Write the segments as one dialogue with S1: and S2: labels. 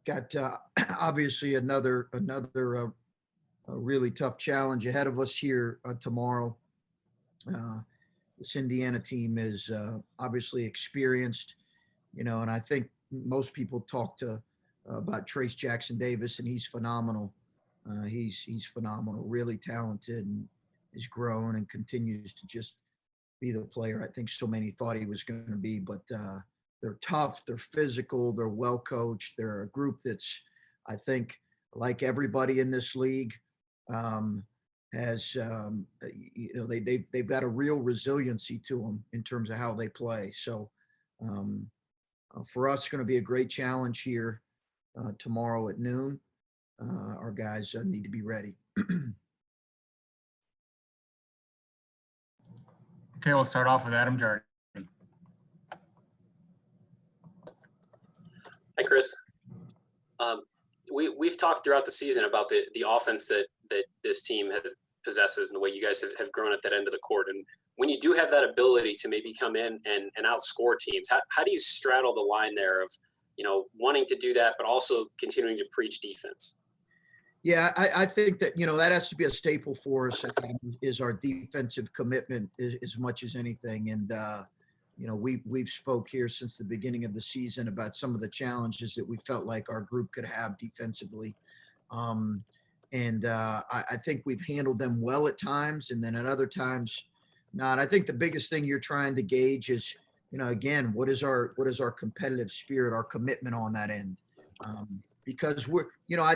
S1: got obviously another really tough challenge ahead of us here tomorrow. This Indiana team is obviously experienced, and I think most people talk to about Trace Jackson Davis, and he's phenomenal. He's phenomenal, really talented, and has grown and continues to just be the player I think so many thought he was going to be. But they're tough, they're physical, they're well coached. They're a group that's, I think, like everybody in this league, has they've got a real resiliency to them in terms of how they play. So for us, it's going to be a great challenge here tomorrow at noon. Our guys need to be ready.
S2: Okay, we'll start off with Adam Jardy.
S3: Hi, Chris. We've talked throughout the season about the offense that this team possesses and the way you guys have grown at that end of the court. And when you do have that ability to maybe come in and outscore teams, how do you straddle the line there of, wanting to do that, but also continuing to preach defense?
S1: Yeah, I think that, that has to be a staple for us, is our defensive commitment as much as anything. And, we've spoke here since the beginning of the season about some of the challenges that we felt like our group could have defensively. I think we've handled them well at times, and then at other times not. I think the biggest thing you're trying to gauge is, again, what is our competitive spirit, our commitment on that end? Because I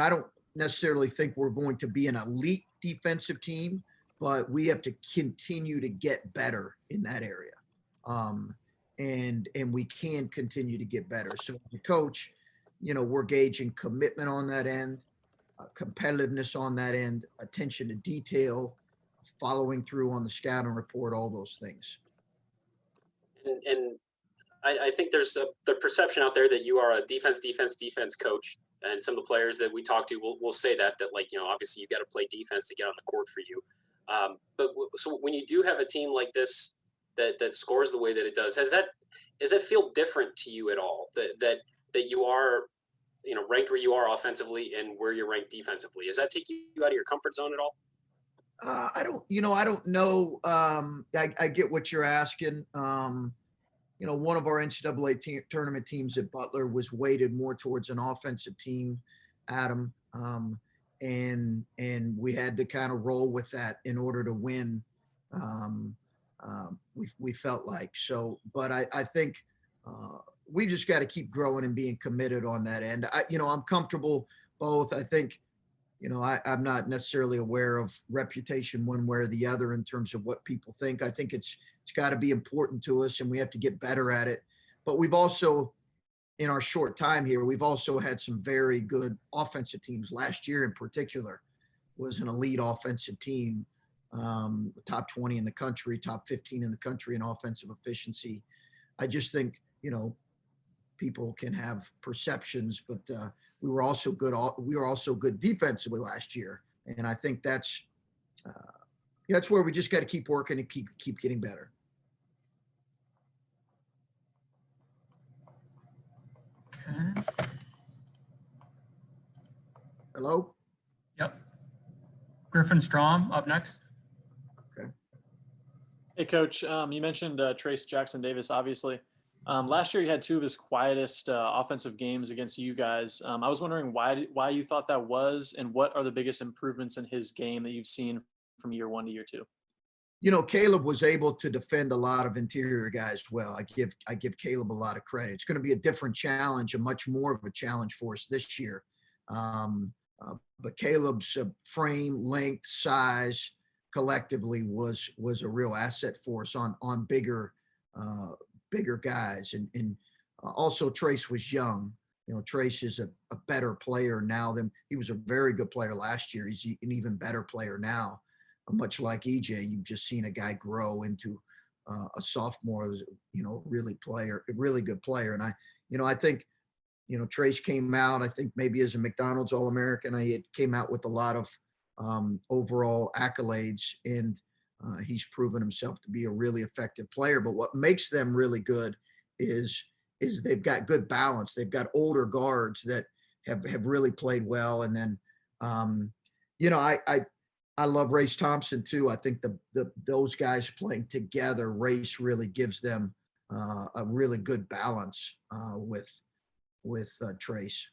S1: don't necessarily think we're going to be an elite defensive team, but we have to continue to get better in that area. And we can continue to get better. So the coach, we're gauging commitment on that end, competitiveness on that end, attention to detail, following through on the scouting report, all those things.
S3: And I think there's the perception out there that you are a defense coach. And some of the players that we talk to will say that obviously you got to play defense to get on the court for you. But so when you do have a team like this that scores the way that it does, does that feel different to you at all? That you are, ranked where you are offensively and where you're ranked defensively? Does that take you out of your comfort zone at all?
S1: I don't know. I get what you're asking. One of our NCAA tournament teams at Butler was weighted more towards an offensive team, Adam. And we had to kind of roll with that in order to win. We felt like so, but I think we just got to keep growing and being committed on that end. I'm comfortable both. I think, I'm not necessarily aware of reputation one way or the other in terms of what people think. I think it's got to be important to us, and we have to get better at it. But we've also, in our short time here, we've also had some very good offensive teams. Last year in particular was an elite offensive team, top 20 in the country, top 15 in the country in offensive efficiency. I just think, people can have perceptions, but we were also good. We were also good defensively last year. And I think that's where we just got to keep working and keep getting better.
S2: Okay.
S1: Hello?
S2: Yep. Griffin Strom up next.
S1: Okay.
S4: Hey, Coach. You mentioned Trace Jackson Davis, obviously. Last year, he had two of his quietest offensive games against you guys. I was wondering why you thought that was, and what are the biggest improvements in his game that you've seen from year one to year two?
S1: Caleb was able to defend a lot of interior guys well. I give Caleb a lot of credit. It's going to be a different challenge, a much more of a challenge for us this year. But Caleb's frame, length, size collectively was a real asset for us on bigger guys. And also Trace was young. Trace is a better player now than he was. A very good player last year. He's an even better player now. Much like EJ, you've just seen a guy grow into a sophomore, really good player. And I think, Trace came out, I think maybe as a McDonald's All-American, he came out with a lot of overall accolades, and he's proven himself to be a really effective player. But what makes them really good is is they've got good balance. They've got older guards that have really played well. And then, I love Race Thompson too. I think those guys playing together, Race really gives them a really good balance with Trace.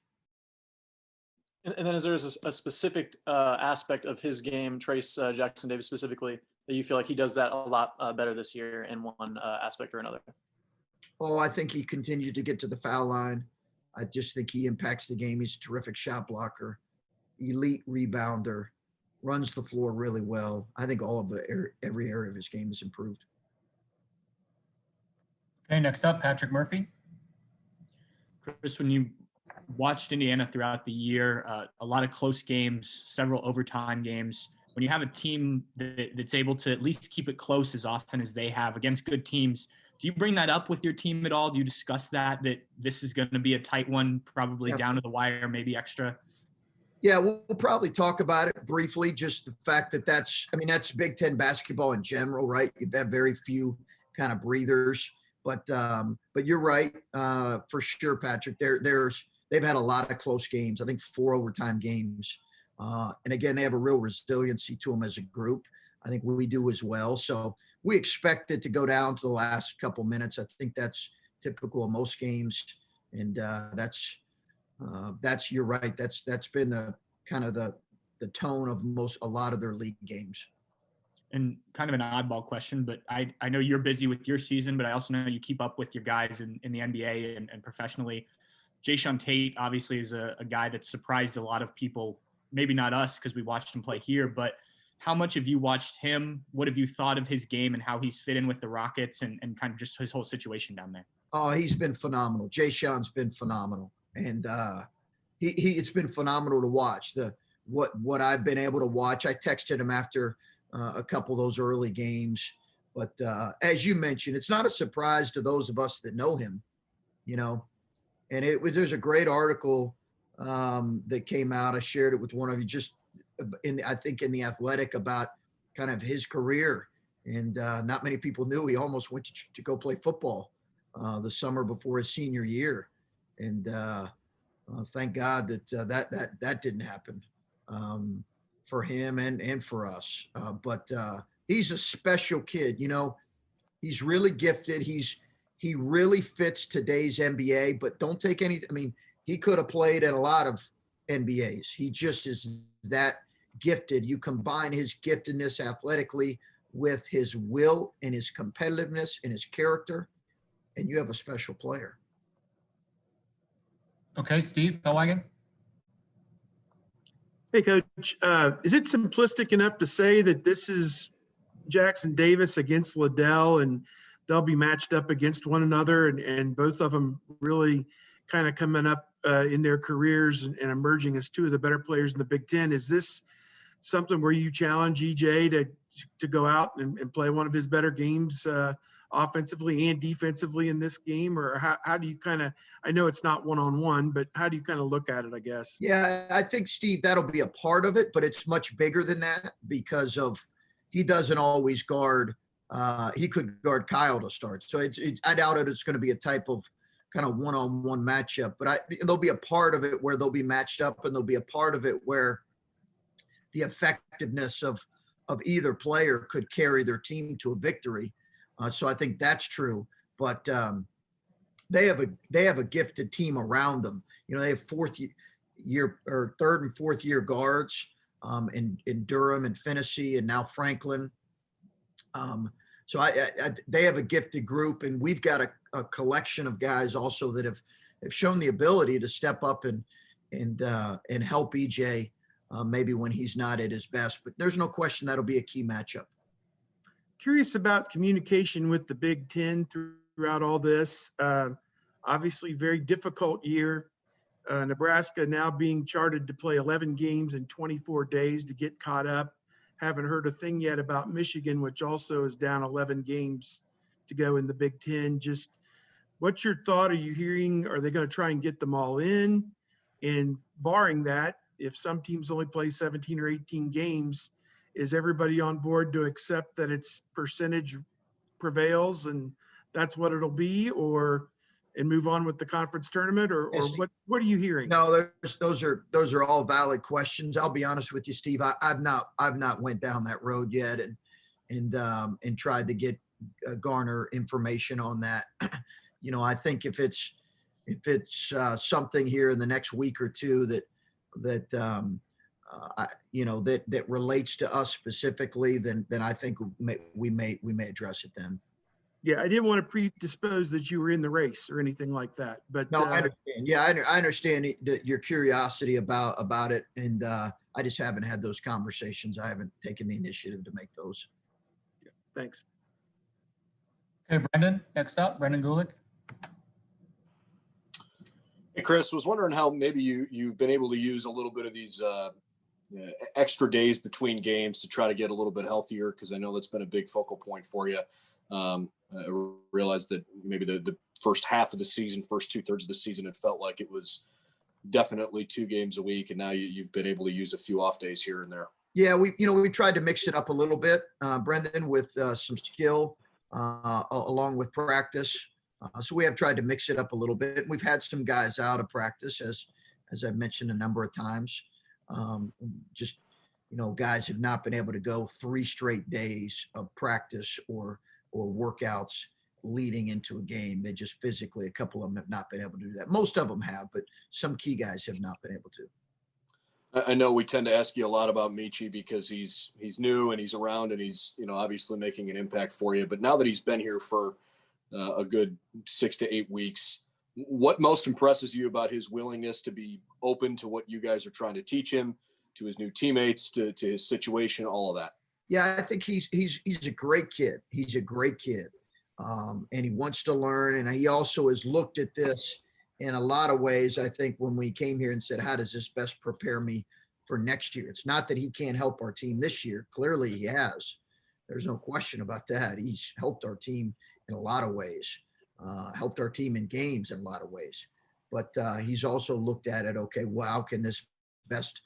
S4: And then is there a specific aspect of his game, Trace Jackson Davis specifically, that you feel like he does that a lot better this year in one aspect or another?
S1: Oh, I think he continues to get to the foul line. I just think he impacts the game. He's a terrific shot blocker, elite rebounder, runs the floor really well. I think every area of his game is improved.
S2: Okay, next up, Patrick Murphy.
S5: Chris, when you watched Indiana throughout the year, a lot of close games, several overtime games, when you have a team that's able to at least keep it close as often as they have against good teams, do you bring that up with your team at all? Do you discuss that this is going to be a tight one, probably down to the wire, maybe extra?
S1: Yeah, we'll probably talk about it briefly. Just the fact that's Big Ten basketball in general, right? You have very few kind of breathers, but you're right for sure, Patrick. They've had a lot of close games. I think 4 overtime games, and again, they have a real resiliency to them as a group. I think we do as well. So we expect it to go down to the last couple minutes. I think that's typical of most games, and you're right. That's been the kind of the tone of a lot of their league games.
S5: And kind of an oddball question, but I know you're busy with your season, but I also know you keep up with your guys in the NBA and professionally. Jayshawn Tate obviously is a guy that surprised a lot of people, maybe not us because we watched him play here, but how much have you watched him? What have you thought of his game and how he's fit in with the Rockets and kind of just his whole situation down there?
S1: Oh, he's been phenomenal. Jayshawn's been phenomenal. And it's been phenomenal to watch. What I've been able to watch, I texted him after a couple of those early games. But as you mentioned, it's not a surprise to those of us that know him, And there's a great article that came out. I shared it with one of you just I think in The Athletic about kind of his career. And not many people knew he almost went to go play football the summer before his senior year. And thank God that didn't happen for him and for us. But he's a special kid. He's really gifted. He really fits today's NBA, but don't take he could have played at a lot of NBAs. He just is that gifted. You combine his giftedness athletically with his will and his competitiveness and his character, and you have a special player.
S2: Okay, Steve Hellwagon.
S6: Hey, Coach. Is it simplistic enough to say that this is Jackson Davis against Liddell, and they'll be matched up against one another, and both of them really kind of coming up in their careers and emerging as two of the better players in the Big Ten? Is this something where you challenge EJ to go out and play one of his better games offensively and defensively in this game? Or how do you kind of, I know it's not one-on-one, but how do you kind of look at it, I guess?
S1: Yeah, I think, Steve, that'll be a part of it, but it's much bigger than that because he doesn't always guard. He could guard Kyle to start. So I doubt it's going to be a type of kind of one-on-one matchup, but there'll be a part of it where they'll be matched up, and there'll be a part of it where the effectiveness of either player could carry their team to a victory. So I think that's true, but they have a gifted team around them. They have third and fourth year guards in Durham and Finney and now Franklin. So they have a gifted group, and we've got a collection of guys also that have shown the ability to step up and help EJ maybe when he's not at his best. But there's no question that'll be a key matchup.
S6: Curious about communication with the Big Ten throughout all this. Obviously, very difficult year. Nebraska now being charted to play 11 games in 24 days to get caught up. Haven't heard a thing yet about Michigan, which also is down 11 games to go in the Big Ten. Just what's your thought? Are you hearing, are they going to try and get them all in? And barring that, if some teams only play 17 or 18 games, is everybody on board to accept that its percentage prevails and that's what it'll be? Or and move on with the conference tournament, or
S1: Yes.
S6: what are you hearing?
S1: No, those are all valid questions. I'll be honest with you, Steve. I've not went down that road yet and tried to get garner information on that. I think if it's something here in the next week or two that relates to us specifically, then I think we may address it then.
S6: Yeah, I didn't want to predispose that you were in the race or anything like that, but
S1: No, I understand. Yeah, I understand your curiosity about it, and I just haven't had those conversations. I haven't taken the initiative to make those.
S6: thanks.
S2: Okay, Brendan, next up, Brendan Gulick.
S7: Hey, Chris, was wondering how maybe you've been able to use a little bit of these extra days between games to try to get a little bit healthier, because I know that's been a big focal point for you. I realized that maybe the first half of the season, first 2/3 of the season, it felt like it was definitely 2 games a week, and now you've been able to use a few off days here and there.
S1: Yeah, we tried to mix it up a little bit, Brendan, with some skill along with practice. So we have tried to mix it up a little bit. We've had some guys out of practice, as I've mentioned a number of times. Guys have not been able to go 3 straight days of practice or workouts leading into a game. They just physically, a couple of them have not been able to do that. Most of them have, but some key guys have not been able to.
S7: I know we tend to ask you a lot about Meechie because he's new and he's around and he's obviously making an impact for you. But now that he's been here for a good 6 to 8 weeks, what most impresses you about his willingness to be open to what you guys are trying to teach him, to his new teammates, to his situation, all of that?
S1: Yeah, I think he's a great kid. He's a great kid, and he wants to learn. And he also has looked at this in a lot of ways. I think when we came here and said, "How does this best prepare me for next year?" It's not that he can't help our team this year. Clearly, he has. There's no question about that. He's helped our team in a lot of ways, helped our team in games in a lot of ways. But he's also looked at it. Okay, well, how can this best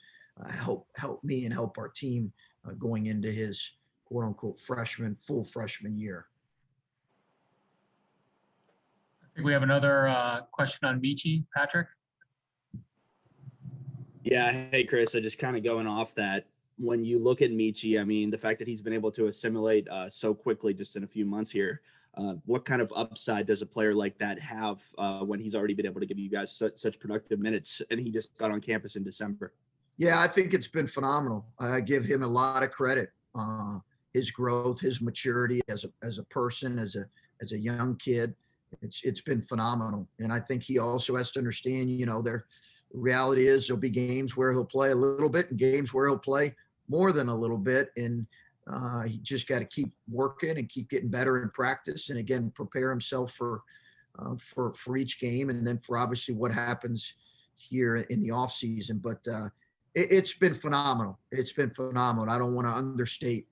S1: help me and help our team going into his quote unquote full freshman year?
S2: I think we have another question on Meechie, Patrick.
S8: Yeah. Hey, Chris, just kind of going off that, when you look at Meechie, I mean, the fact that he's been able to assimilate so quickly just in a few months here, what kind of upside does a player like that have when he's already been able to give you guys such productive minutes, and he just got on campus in December?
S1: Yeah, I think it's been phenomenal. I give him a lot of credit. His growth, his maturity as a person, as a young kid, it's been phenomenal. And I think he also has to understand, the reality is there'll be games where he'll play a little bit and games where he'll play more than a little bit. And he just got to keep working and keep getting better in practice. And again, prepare himself for each game. And then for obviously what happens here in the off season. But it's been phenomenal. It's been phenomenal. I don't want to understate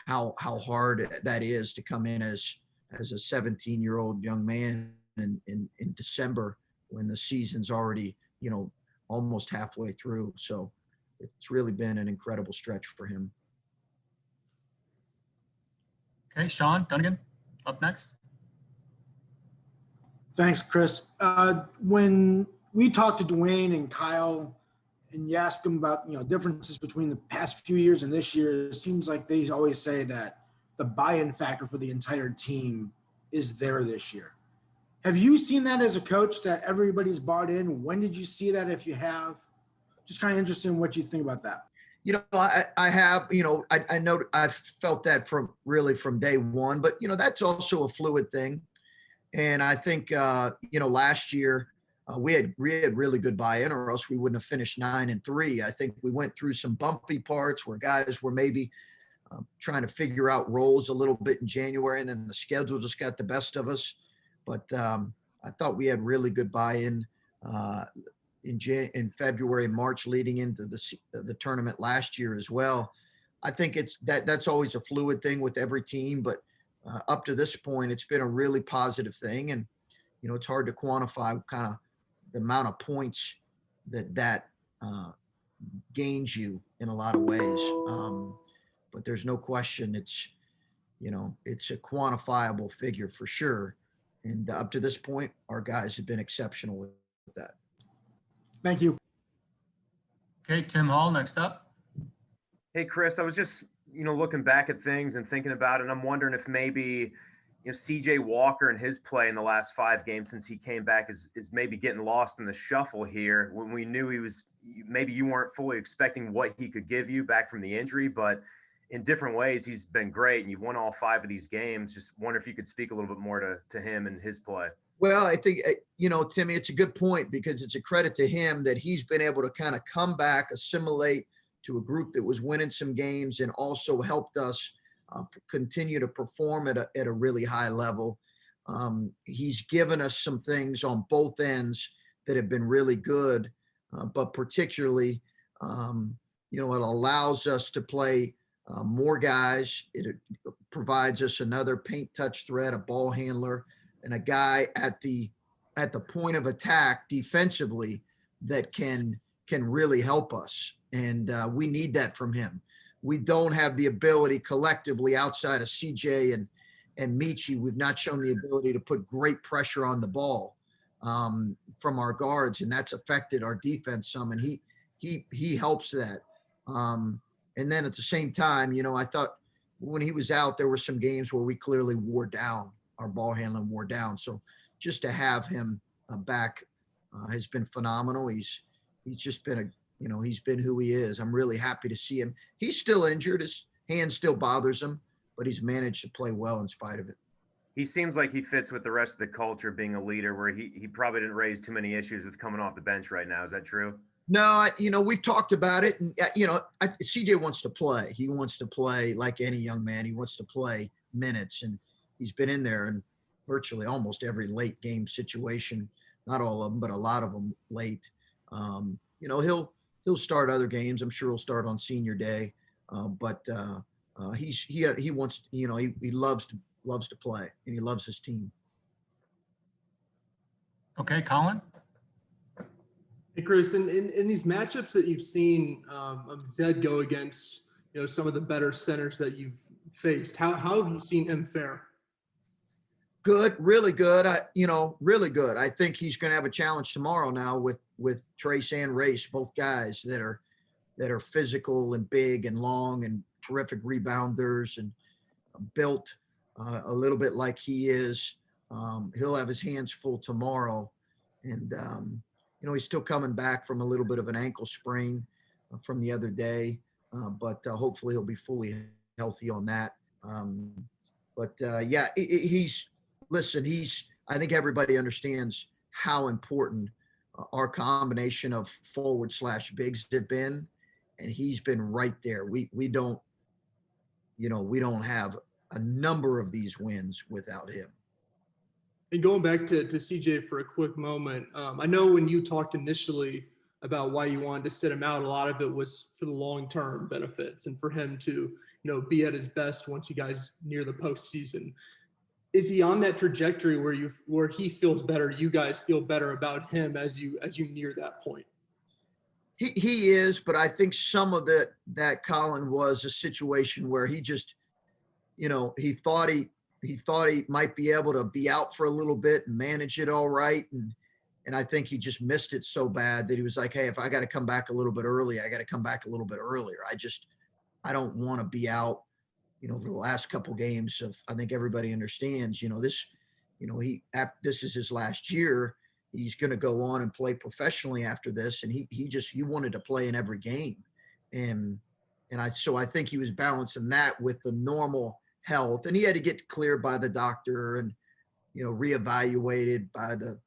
S1: how hard that is to come in as a 17-year-old young man in December when the season's already, almost halfway through. So it's really been an incredible stretch for him.
S2: Okay, Sean Dunnigan, up next.
S9: Thanks, Chris. When we talked to Dwayne and Kyle and you ask them about, differences between the past few years and this year, it seems like they always say that the buy-in factor for the entire team is there this year. Have you seen that as a coach, that everybody's bought in? When did you see that, if you have? Just kind of interested in what you think about that.
S1: I have, I know I've felt that from day one, but, that's also a fluid thing. And I think, last year we had really good buy-in, or else we wouldn't have finished 9-3. I think we went through some bumpy parts where guys were maybe trying to figure out roles a little bit in January, and then the schedule just got the best of us. But I thought we had really good buy-in in February and March leading into the tournament last year as well. I think that's always a fluid thing with every team, but up to this point, it's been a really positive thing. And, it's hard to quantify kind of the amount of points that gains you in a lot of ways. But there's no question it's a quantifiable figure for sure. And up to this point, our guys have been exceptional with that.
S9: Thank you.
S2: Okay, Tim Hall, next up.
S10: Hey, Chris, I was just, looking back at things and thinking about it, and I'm wondering if maybe, CJ Walker and his play in the last 5 games since he came back is maybe getting lost in the shuffle here when we knew maybe you weren't fully expecting what he could give you back from the injury, but in different ways, he's been great, and you've won all 5 of these games. Just wonder if you could speak a little bit more to him and his play.
S1: Well, I think, Timmy, it's a good point because it's a credit to him that he's been able to kind of come back, assimilate to a group that was winning some games and also helped us continue to perform at a really high level. He's given us some things on both ends that have been really good, but particularly, it allows us to play more guys. It provides us another paint touch threat, a ball handler, and a guy at the point of attack defensively that can really help us. And we need that from him. We don't have the ability collectively outside of CJ and Meechie. We've not shown the ability to put great pressure on the ball from our guards, and that's affected our defense some. And he helps that. And then at the same time, I thought when he was out, there were some games where we clearly wore down. Our ball handling wore down. So just to have him back has been phenomenal. He's just been he's been who he is. I'm really happy to see him. He's still injured. His hand still bothers him, but he's managed to play well in spite of it.
S10: He seems like he fits with the rest of the culture, being a leader, where he probably didn't raise too many issues with coming off the bench right now. Is that true?
S1: No, we've talked about it, and CJ wants to play. He wants to play like any young man. He wants to play minutes, and he's been in there in virtually almost every late game situation. Not all of them, but a lot of them late. He'll start other games. I'm sure he'll start on senior day, but he wants. He loves to play, and he loves his team.
S2: Okay, Colin.
S11: Hey, Chris, in these matchups that you've seen Zed go against, some of the better centers that you've faced, how have you seen him fare?
S1: Good, really good. Really good. I think he's going to have a challenge tomorrow now with Trace and Race, both guys that are physical and big and long and terrific rebounders and built a little bit like he is. He'll have his hands full tomorrow, and he's still coming back from a little bit of an ankle sprain from the other day, but hopefully he'll be fully healthy on that. I think everybody understands how important our combination of forward/bigs have been, and he's been right there. We don't have a number of these wins without him.
S11: And going back to CJ for a quick moment, I know when you talked initially about why you wanted to sit him out, a lot of it was for the long-term benefits and for him to, be at his best once you guys near the postseason. Is he on that trajectory where he feels better, you guys feel better about him as you near that point?
S1: He is, but I think some of that Colin was a situation where he just, he thought he might be able to be out for a little bit and manage it all right. And I think he just missed it so bad that he was like, hey, if I got to come back a little bit early, I got to come back a little bit earlier. I don't want to be out, for the last couple games of, I think everybody understands, this is his last year. He's going to go on and play professionally after this. And he wanted to play in every game. So I think he was balancing that with the normal health, and he had to get cleared by the doctor and, reevaluated by the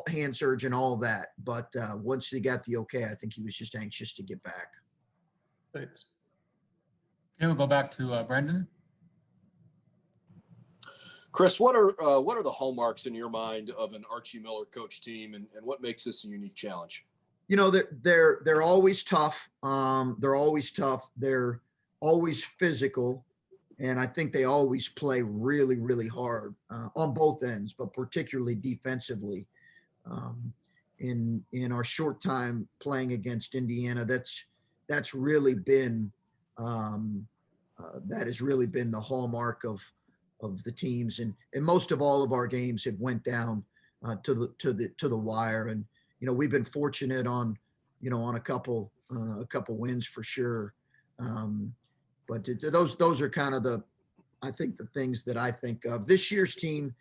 S1: hand surgeon, all that. But once he got the okay, I think he was just anxious to get back.
S11: Thanks.
S2: Okay, we'll go back to Brendan.
S7: Chris, what are the hallmarks in your mind of an Archie Miller coach team, and what makes this a unique challenge?
S1: They're always tough. They're always tough. They're always physical. And I think they always play really, really hard on both ends, but particularly defensively. In our short time playing against Indiana, that's really been that has really been the hallmark of of the teams, and most of all of our games have went down to the wire. And we've been fortunate on on a couple wins for sure. But those are kind of I think the things that I think of. This year's team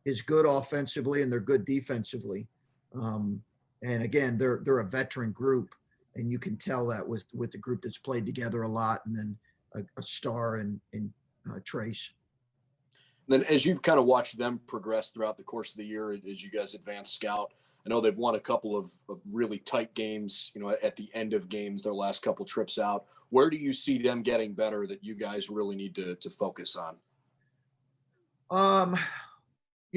S1: is good offensively and they're good defensively. And again, they're a veteran group, and you can tell that with the group that's played together a lot, and then a star in Trace.
S7: Then as you've kind of watched them progress throughout the course of the year, as you guys advance scout, I know they've won a couple of really tight games, at the end of games, their last couple trips out. Where do you see them getting better that you guys really need to focus on?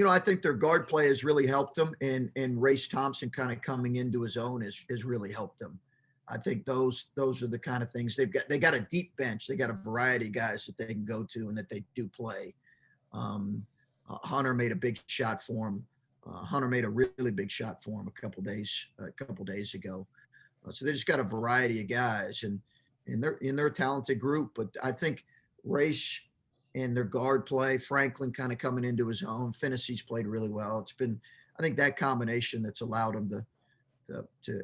S1: I think their guard play has really helped them, and Race Thompson kind of coming into his own has really helped them. I think those are the kind of things they got a deep bench. They got a variety of guys that they can go to and that they do play. Hunter made a big shot for him. Hunter made a really big shot for him a couple days ago. So they just got a variety of guys, and they're a talented group. But I think Race and their guard play, Franklin kind of coming into his own. Finney's played really well. It's been, I think, that combination that's allowed him to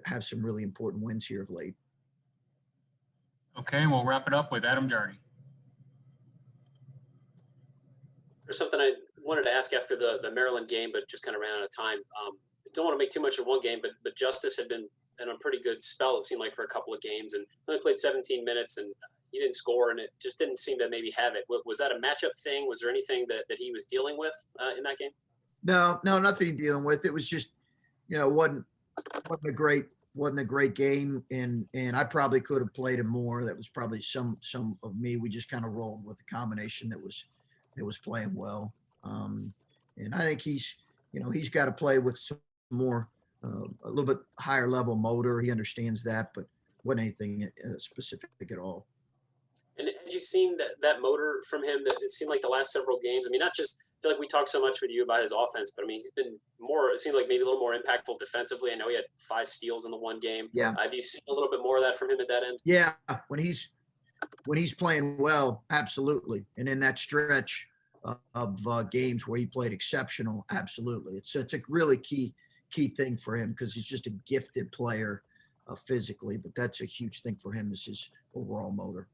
S1: have some really important wins here of late.
S2: Okay, we'll wrap it up with Adam Jardy.
S3: There's something I wanted to ask after the Maryland game, but just kind of ran out of time. Don't want to make too much of one game, but Justice had been in a pretty good spell, it seemed like, for a couple of games, and only played 17 minutes, and he didn't score, and it just didn't seem to maybe have it. Was that a matchup thing? Was there anything that he was dealing with in that game?
S1: No, nothing dealing with. It was just, wasn't a great game, and I probably could have played him more. That was probably some of me. We just kind of rolled with the combination that was playing well. And I think he's got to play with some more, a little bit higher level motor. He understands that, but wasn't anything specific at all.
S3: And had you seen that motor from him? That it seemed like the last several games. I mean, not just, I feel like we talk so much with you about his offense, but I mean, he's been more. It seemed like maybe a little more impactful defensively. I know he had 5 steals in the one game.
S1: Yeah.
S3: Have you seen a little bit more of that from him at that end?
S1: Yeah, when he's playing well, absolutely. And in that stretch of games where he played exceptional, absolutely. It's a really key thing for him, because he's just a gifted player physically, but that's a huge thing for him, is his overall motor.